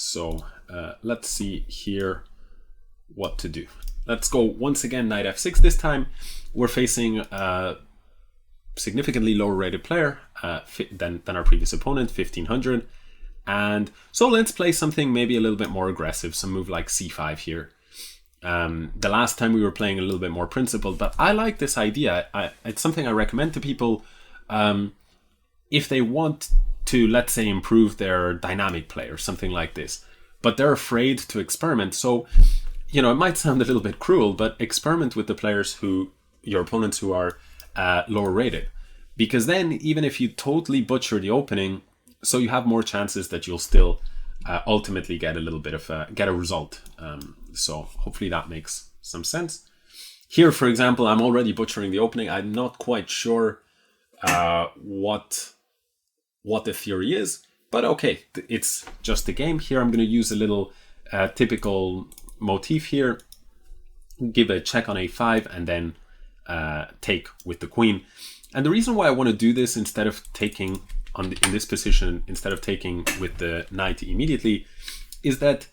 So let's see here what to do. Let's go once again knight f6. This time we're facing a significantly lower rated player than our previous opponent, 1500. And so let's play something maybe a little bit more aggressive, some move like c5 here. The last time we were playing a little bit more principled, but I like this idea. It's something I recommend to people if they want to, let's say, improve their dynamic play or something like this, but they're afraid to experiment. So, you know, it might sound a little bit cruel, but experiment with the players who, your opponents who are lower rated, because then even if you totally butcher the opening, so you have more chances that you'll still ultimately get a little bit of get a result. So hopefully that makes some sense. Here, for example, I'm already butchering the opening. I'm not quite sure what the theory is, but okay, it's just a game. Here I'm going to use a little typical motif here, give a check on a5 and then take with the queen. And the reason why I want to do this instead of taking in this position, instead of taking with the knight immediately, is that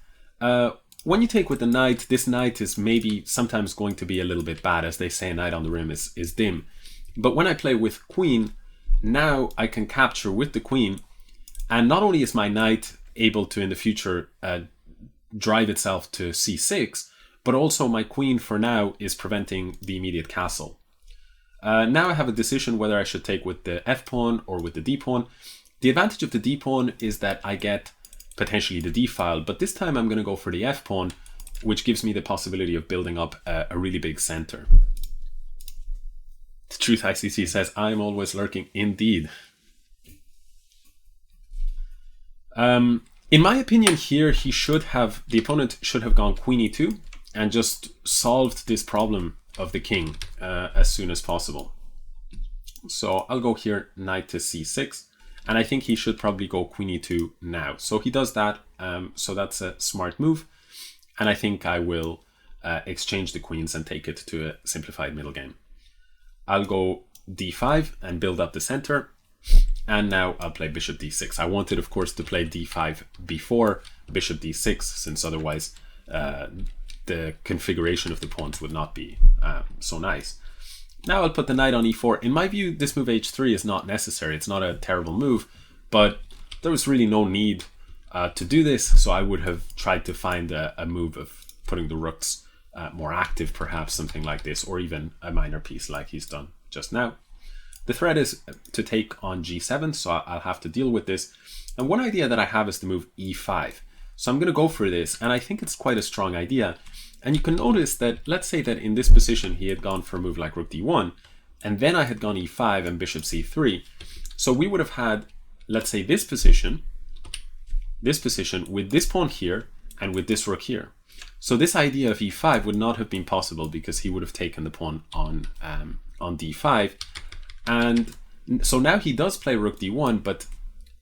when you take with the knight, this knight is maybe sometimes going to be a little bit bad. As they say, a knight on the rim is dim. But when I play with queen, now I can capture with the queen, and not only is my knight able to in the future drive itself to c6, but also my queen for now is preventing the immediate castle. Now I have a decision whether I should take with the f-pawn or with the d-pawn. The advantage of the d-pawn is that I get potentially the d-file, but this time I'm going to go for the f-pawn, which gives me the possibility of building up a really big center. The Truth ICC says, I'm always lurking. Indeed. In my opinion here, the opponent should have gone queen e2 and just solved this problem of the king as soon as possible. So I'll go here, knight to c6, and I think he should probably go queen e2 now. So he does that, so that's a smart move, and I think I will exchange the queens and take it to a simplified middle game. I'll go d5 and build up the center, and now I'll play bishop d6. I wanted, of course, to play d5 before bishop d6, since otherwise the configuration of the pawns would not be so nice. Now I'll put the knight on e4. In my view, this move h3 is not necessary. It's not a terrible move, but there was really no need to do this, so I would have tried to find a move of putting the rooks more active, perhaps something like this, or even a minor piece like he's done just now. The threat is to take on g7, so I'll have to deal with this. And one idea that I have is to move e5. So I'm going to go for this, and I think it's quite a strong idea. And you can notice that, let's say that in this position he had gone for a move like rook d1, and then I had gone e5 and bishop c3. So we would have had, let's say, this position with this pawn here and with this rook here. So this idea of e5 would not have been possible because he would have taken the pawn on d5. And so now he does play rook d1, but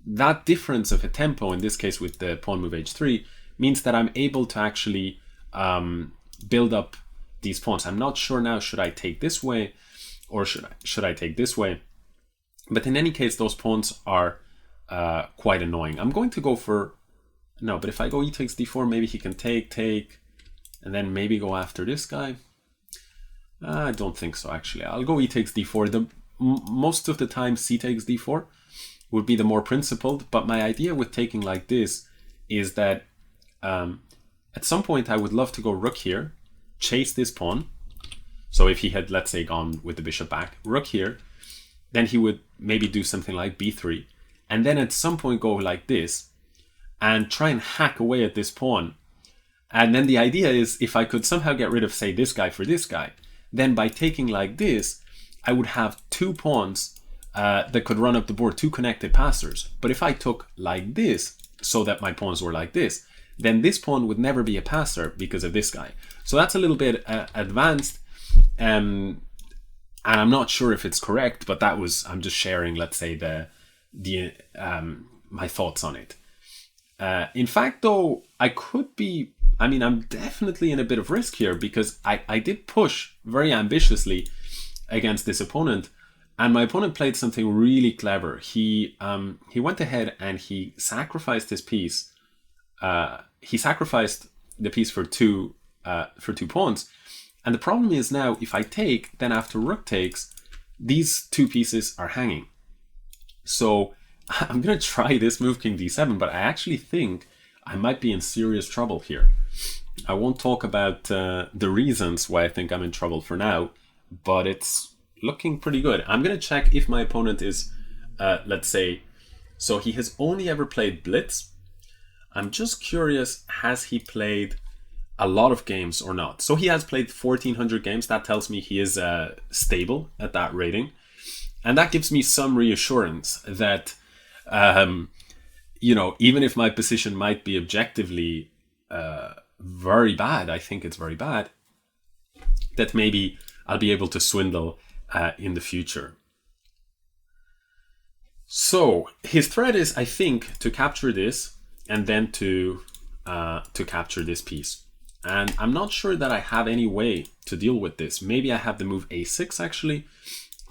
that difference of a tempo, in this case with the pawn move h3, means that I'm able to actually build up these pawns. I'm not sure now, should I take this way or should I take this way? But in any case, those pawns are quite annoying. I'm going to go for, no, but if I go e takes d4, maybe he can take, and then maybe go after this guy. I don't think so, actually. I'll go e takes d4. Most of the time c takes d4 would be the more principled, but my idea with taking like this is that at some point I would love to go rook here, chase this pawn. So if he had, let's say, gone with the bishop back, rook here, then he would maybe do something like b3, and then at some point go like this and try and hack away at this pawn. And then the idea is, if I could somehow get rid of, say, this guy for this guy, then by taking like this, I would have two pawns that could run up the board, two connected passers. But if I took like this, so that my pawns were like this, then this pawn would never be a passer because of this guy. So that's a little bit advanced, and I'm not sure if it's correct, but I'm just sharing, let's say, my thoughts on it. In fact, though, I'm definitely in a bit of risk here because I did push very ambitiously against this opponent, and my opponent played something really clever. He went ahead and he sacrificed his piece he sacrificed the piece for two pawns. And the problem is now, if I take, then after rook takes, these two pieces are hanging. So I'm going to try this move king d7, but I actually think I might be in serious trouble here. I won't talk about the reasons why I think I'm in trouble for now, but it's looking pretty good. I'm going to check if my opponent is, let's say, so he has only ever played Blitz. I'm just curious, has he played a lot of games or not? So he has played 1400 games. That tells me he is stable at that rating. And that gives me some reassurance that, you know, even if my position might be objectively very bad, I think it's very bad, that maybe I'll be able to swindle in the future. So his threat is, I think, to capture this and then to capture this piece. And I'm not sure that I have any way to deal with this. Maybe I have the move a6 actually.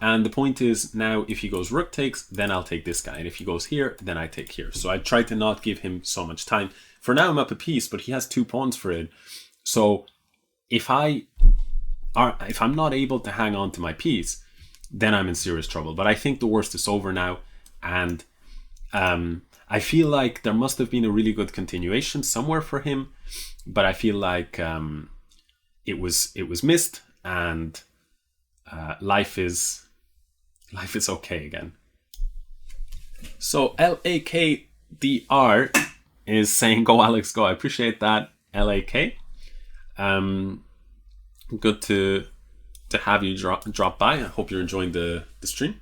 And the point is now, if he goes rook takes, then I'll take this guy. And if he goes here, then I take here. So I try to not give him so much time. For now, I'm up a piece, but he has 2 pawns for it. So if I'm not able to hang on to my piece, then I'm in serious trouble. But I think the worst is over now. And I feel like there must have been a really good continuation somewhere for him. But I feel like it was missed, and life is okay again. So LAKDR is saying, "Go Alex, go." I appreciate that, LAK. Good to have you drop by. I hope you're enjoying the stream.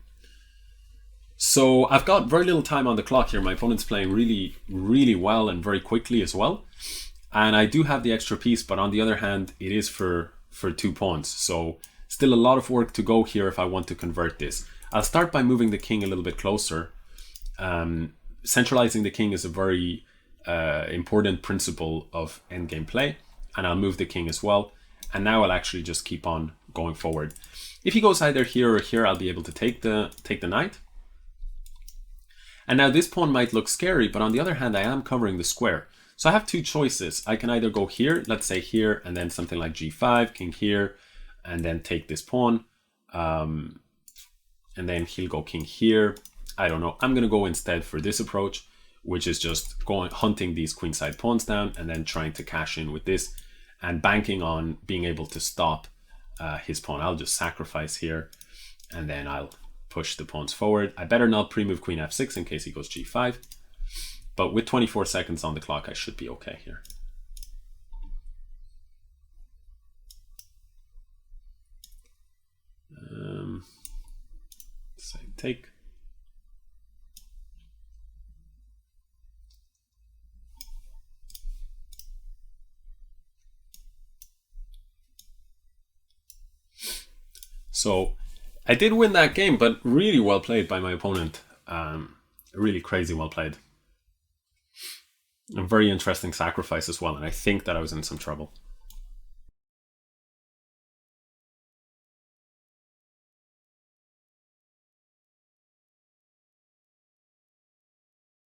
So I've got very little time on the clock here. My opponent's playing really, really well and very quickly as well. And I do have the extra piece, but on the other hand, it is for 2 pawns. So still a lot of work to go here if I want to convert this. I'll start by moving the king a little bit closer. Centralizing the king is a very important principle of endgame play. And I'll move the king as well. And now I'll actually just keep on going forward. If he goes either here or here, I'll be able to take the knight. And now this pawn might look scary, but on the other hand, I am covering the square. So I have 2 choices. I can either go here, let's say here, and then something like g5, king here, and then take this pawn. And then he'll go king here. I don't know. I'm going to go instead for this approach, which is just hunting these queenside pawns down and then trying to cash in with this and banking on being able to stop his pawn. I'll just sacrifice here, and then I'll push the pawns forward. I better not pre-move queen f6 in case he goes g5. But with 24 seconds on the clock, I should be okay here. Same take. So I did win that game, but really well played by my opponent. Really crazy well played. A very interesting sacrifice as well, and I think that I was in some trouble.